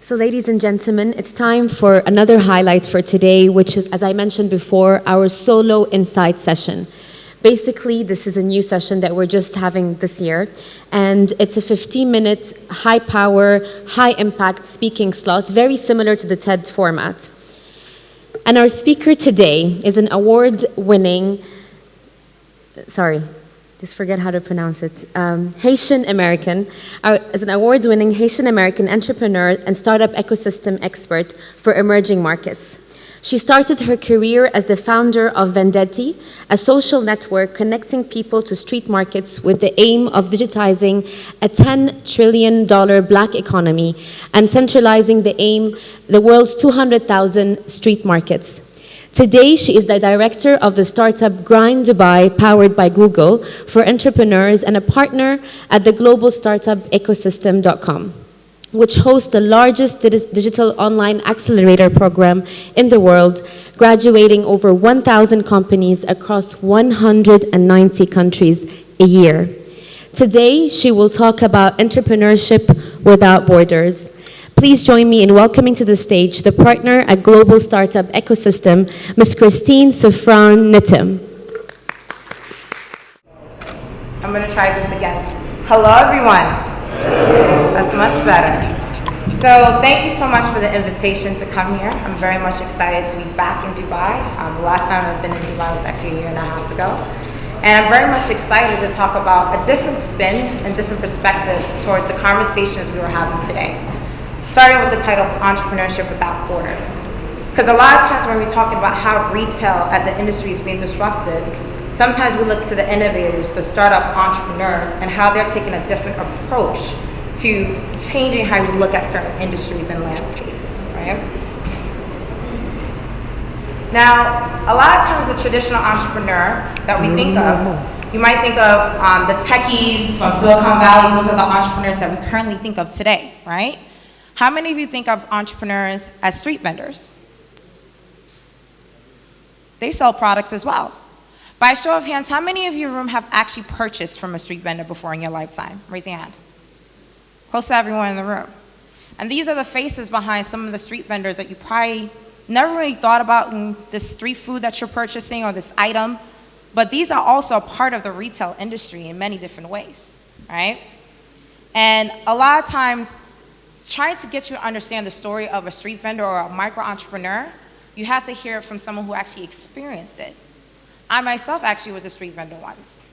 So ladies and gentlemen, it's time for another highlight for today, which is, as I mentioned before, our solo insight session. Basically, this is a new session that we're just having this year, and it's a 15-minute, high-power, high-impact speaking slot, very similar to the TED format. And our speaker today is an award-winning, just forget how to pronounce it, Haitian American, is an award-winning Haitian American entrepreneur and startup ecosystem expert for emerging markets. She started her career as the founder of Vendetti, a social network connecting people to street markets with the aim of digitizing a $10 trillion black economy and centralizing the world's 200,000 street markets. Today, she is the director of the startup Grind Dubai, powered by Google, for entrepreneurs and a partner at the global startup exponential.com, which hosts the largest digital online accelerator program in the world, graduating over 1,000 companies across 190 countries a year. Today, she will talk about entrepreneurship without borders. Please join me in welcoming to the stage the partner at Global Startup Ecosystem, Ms. Souffrant Ntim. I'm going to try this again. Hello, everyone. That's much better. So thank you so much for the invitation to come here. I'm very much excited to be back in Dubai. The last time I've been in Dubai was actually a year and a half ago. And I'm very much excited to talk about a different spin and different perspective towards the conversations we were having today. Starting with the title Entrepreneurship Without Borders. Because a lot of times when we're talking about how retail as an industry is being disrupted, sometimes we look to the innovators, the startup entrepreneurs, and how they're taking a different approach to changing how we look at certain industries and landscapes, right? Now, a lot of times the traditional entrepreneur that we think of, you might think of the techies from Silicon Valley. Those are the entrepreneurs that we currently think of today, right? How many of you think of entrepreneurs as street vendors? They sell products as well. By a show of hands, how many of you in the room have actually purchased from a street vendor before in your lifetime? Raise your hand. Close to everyone in the room. And these are the faces behind some of the street vendors that you probably never really thought about in this street food that you're purchasing or this item. But these are also a part of the retail industry in many different ways, right? And a lot of times, trying to get you to understand the story of a street vendor or a micro entrepreneur, you have to hear it from someone who actually experienced it. I myself actually was a street vendor once.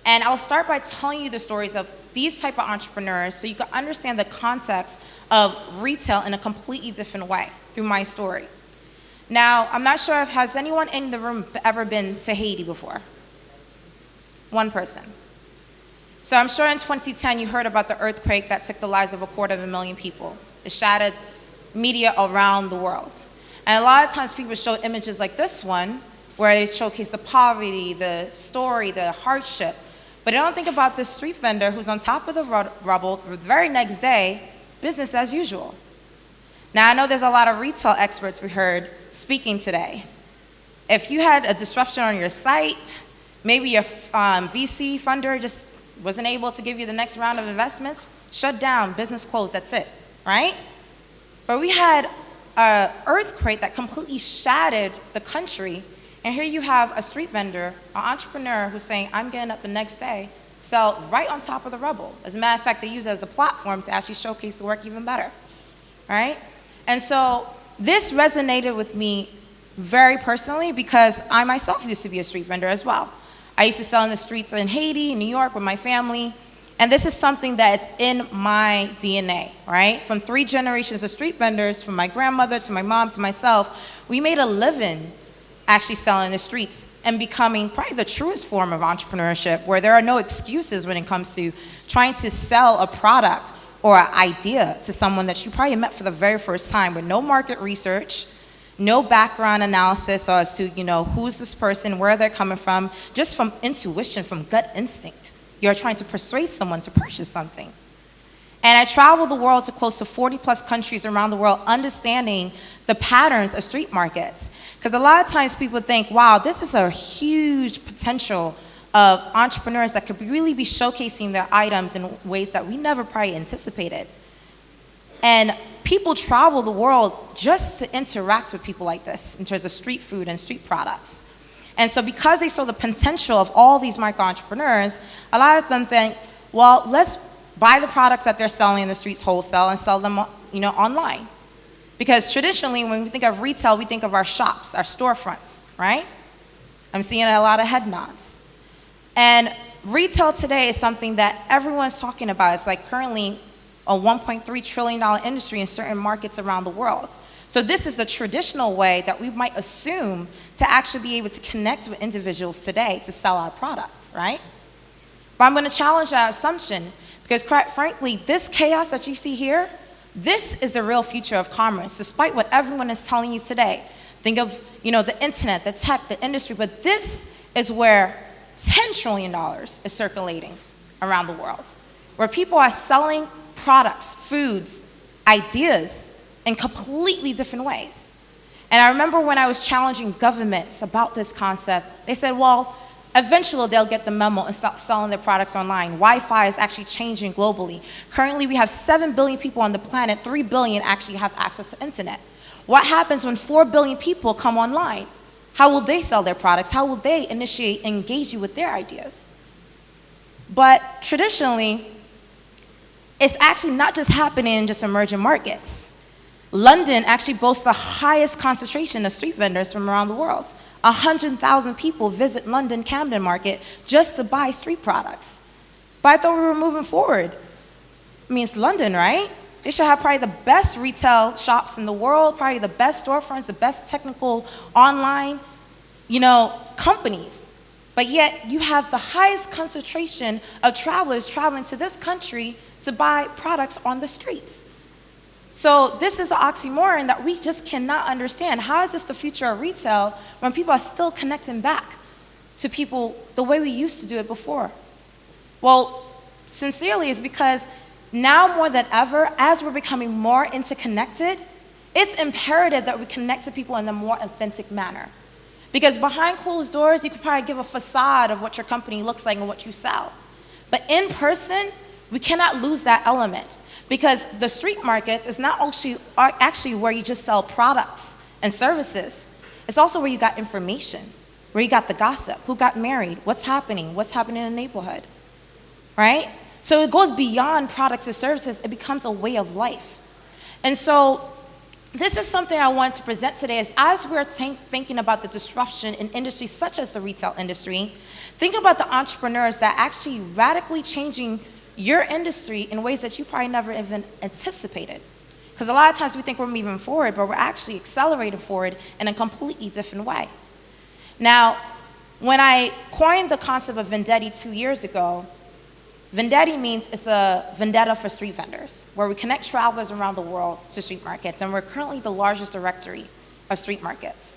And I'll start by telling you the stories of these type of entrepreneurs so you can understand the context of retail in a completely different way through my story. Now, I'm not sure if has anyone in the room ever been to Haiti before? One person. So I'm sure in 2010 you heard about the earthquake that took the lives of 250,000 people. It shattered media around the world. And a lot of times people show images like this one, where they showcase the poverty, the story, the hardship. But they don't think about this street vendor who's on top of the rubble the very next day, business as usual. Now I know there's a lot of retail experts we heard speaking today. If you had a disruption on your site, maybe your VC funder just wasn't able to give you the next round of investments, shut down, business closed, that's it, right? But we had an earthquake that completely shattered the country, and here you have a street vendor, an entrepreneur who's saying, I'm getting up the next day, sell right on top of the rubble. As a matter of fact, they use it as a platform to actually showcase the work even better, right? And so this resonated with me very personally because I myself used to be a street vendor as well. I used to sell in the streets in Haiti, New York with my family. And this is something that's in my DNA, right? From 3 generations of street vendors, from my grandmother to my mom to myself, we made a living actually selling in the streets and becoming probably the truest form of entrepreneurship where there are no excuses when it comes to trying to sell a product or an idea to someone that you probably met for the very first time with no market research, no background analysis as to, who's this person, where they're coming from, just from intuition, from gut instinct. You're trying to persuade someone to purchase something. And I traveled the world to close to 40 plus countries around the world, understanding the patterns of street markets. Because a lot of times people think, wow, this is a huge potential of entrepreneurs that could really be showcasing their items in ways that we never probably anticipated. And people travel the world just to interact with people like this in terms of street food and street products. And so because they saw the potential of all these micro entrepreneurs, a lot of them think, well, let's buy the products that they're selling in the streets wholesale and sell them, online. Because traditionally, when we think of retail, we think of our shops, our storefronts, right? I'm seeing a lot of head nods. And retail today is something that everyone's talking about. It's like currently a $1.3 trillion industry in certain markets around the world. So this is the traditional way that we might assume to actually be able to connect with individuals today to sell our products, right? But I'm going to challenge that assumption because, quite frankly, this chaos that you see here, this is the real future of commerce, despite what everyone is telling you today. Think of, the internet, the tech, the industry, but this is where $10 trillion is circulating around the world, where people are selling products, foods, ideas in completely different ways. And I remember when I was challenging governments about this concept, they said, well, eventually they'll get the memo and stop selling their products online. Wi-Fi is actually changing globally. Currently we have 7 billion people on the planet, 3 billion actually have access to internet. What happens when 4 billion people come online? How will they sell their products? How will they initiate and engage you with their ideas? But traditionally, it's actually not just happening in just emerging markets. London actually boasts the highest concentration of street vendors from around the world. 100,000 people visit London Camden Market just to buy street products. But I thought we were moving forward. I mean, it's London, right? They should have probably the best retail shops in the world, probably the best storefronts, the best technical online, companies. But yet you have the highest concentration of travelers traveling to this country to buy products on the streets. So this is an oxymoron that we just cannot understand. How is this the future of retail when people are still connecting back to people the way we used to do it before? Well, sincerely, it's because now more than ever, as we're becoming more interconnected, it's imperative that we connect to people in a more authentic manner. Because behind closed doors, you could probably give a facade of what your company looks like and what you sell. But in person, we cannot lose that element. Because the street markets is not actually where you just sell products and services. It's also where you got information, where you got the gossip, who got married, what's happening in the neighborhood, right? So it goes beyond products and services. It becomes a way of life. And so this is something I want to present today is as we're thinking about the disruption in industries such as the retail industry, think about the entrepreneurs that are actually radically changing your industry in ways that you probably never even anticipated. Because a lot of times we think we're moving forward, but we're actually accelerating forward in a completely different way. Now, when I coined the concept of Vendetti 2 years ago, Vendetti means it's a vendetta for street vendors, where we connect travelers around the world to street markets, and we're currently the largest directory of street markets.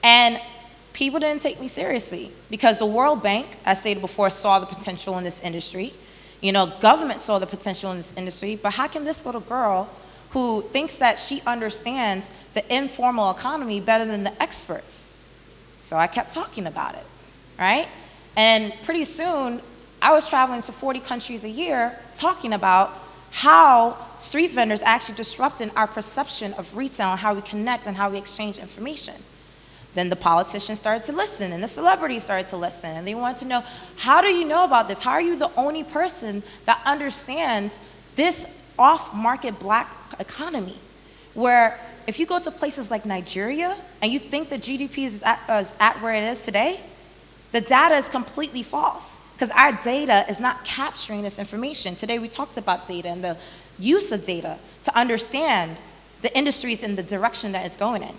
And people didn't take me seriously, because the World Bank, as stated before, saw the potential in this industry. Government saw the potential in this industry, but how can this little girl who thinks that she understands the informal economy better than the experts? So I kept talking about it, right? And pretty soon, I was traveling to 40 countries a year talking about how street vendors actually disrupted our perception of retail and how we connect and how we exchange information. Then the politicians started to listen, and the celebrities started to listen, and they wanted to know, how do you know about this? How are you the only person that understands this off-market black economy? Where if you go to places like Nigeria, and you think the GDP is at where it is today, the data is completely false, because our data is not capturing this information. Today we talked about data and the use of data to understand the industries and the direction that it's going in.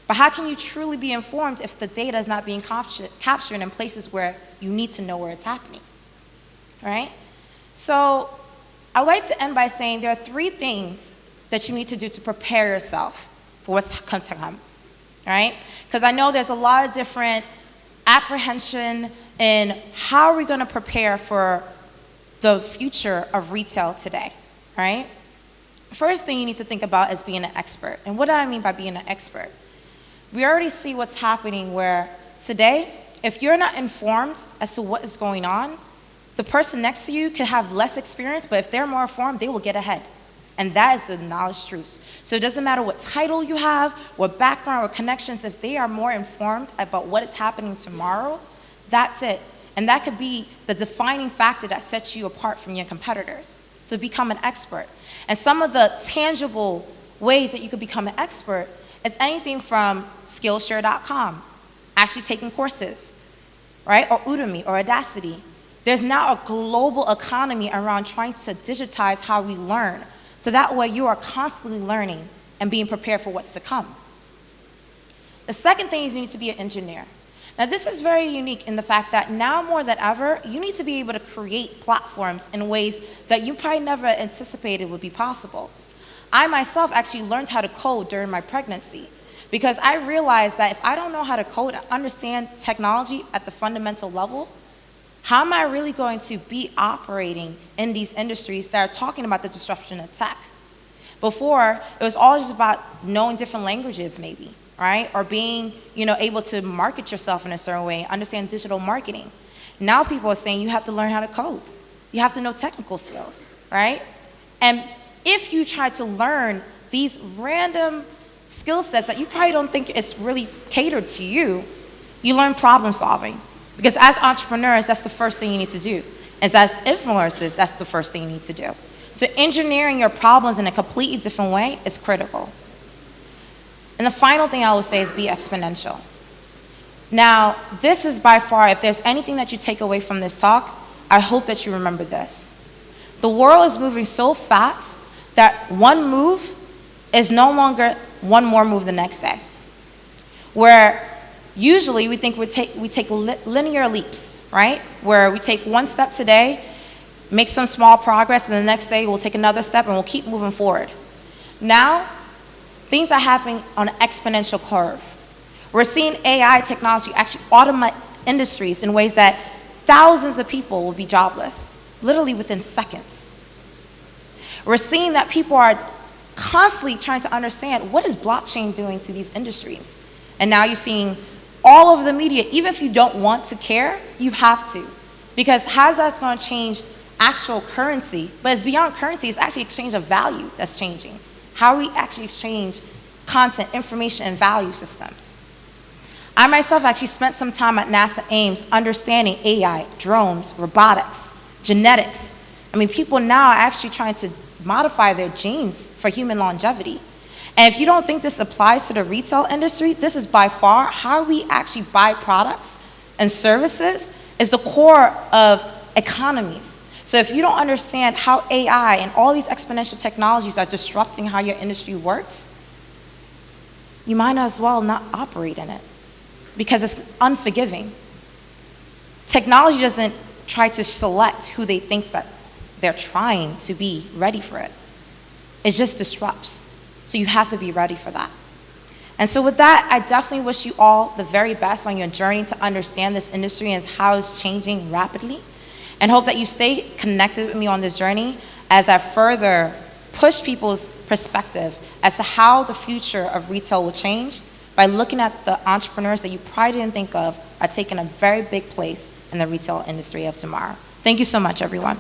But how can you truly be informed if the data is not being captured in places where you need to know where it's happening, right? So I'd like to end by saying there are 3 things that you need to do to prepare yourself for what's to come, right? Because I know there's a lot of different apprehension in how are we going to prepare for the future of retail today, right? First thing you need to think about is being an expert. And what do I mean by being an expert? We already see what's happening where today, if you're not informed as to what is going on, the person next to you could have less experience, but if they're more informed, they will get ahead. And that is the knowledge truths. So it doesn't matter what title you have, what background or connections, if they are more informed about what is happening tomorrow, that's it. And that could be the defining factor that sets you apart from your competitors. So become an expert. And some of the tangible ways that you could become an expert is anything from Skillshare.com, actually taking courses, right? Or Udemy or Audacity. There's now a global economy around trying to digitize how we learn. So that way you are constantly learning and being prepared for what's to come. The second thing is you need to be an engineer. Now this is very unique in the fact that now more than ever, you need to be able to create platforms in ways that you probably never anticipated would be possible. I myself actually learned how to code during my pregnancy because I realized that if I don't know how to code and understand technology at the fundamental level, how am I really going to be operating in these industries that are talking about the disruption of tech? Before, it was all just about knowing different languages maybe, right? Or being, able to market yourself in a certain way, understand digital marketing. Now people are saying you have to learn how to code. You have to know technical skills, right? And if you try to learn these random skill sets that you probably don't think it's really catered to you, you learn problem solving. Because as entrepreneurs, that's the first thing you need to do. As influencers, that's the first thing you need to do. So engineering your problems in a completely different way is critical. And the final thing I will say is be exponential. Now, this is by far, if there's anything that you take away from this talk, I hope that you remember this. The world is moving so fast that one move is no longer one more move the next day. Where usually we think we take linear leaps, right? Where we take one step today, make some small progress, and the next day we'll take another step and we'll keep moving forward. Now, things are happening on an exponential curve. We're seeing AI technology actually automate industries in ways that thousands of people will be jobless, literally within seconds. We're seeing that people are constantly trying to understand what is blockchain doing to these industries. And now you're seeing all over the media, even if you don't want to care, you have to. Because how's that going to change actual currency? But it's beyond currency, it's actually exchange of value that's changing. How we actually exchange content, information, and value systems. I myself actually spent some time at NASA Ames understanding AI, drones, robotics, genetics. I mean, people now are actually trying to modify their genes for human longevity. And if you don't think this applies to the retail industry, this is by far how we actually buy products and services is the core of economies. So if you don't understand how AI and all these exponential technologies are disrupting how your industry works, you might as well not operate in it because it's unforgiving. Technology doesn't try to select who they think that they're trying to be ready for it. It just disrupts. So you have to be ready for that. And so with that, I definitely wish you all the very best on your journey to understand this industry and how it's changing rapidly. And hope that you stay connected with me on this journey as I further push people's perspective as to how the future of retail will change by looking at the entrepreneurs that you probably didn't think of are taking a very big place in the retail industry of tomorrow. Thank you so much, everyone.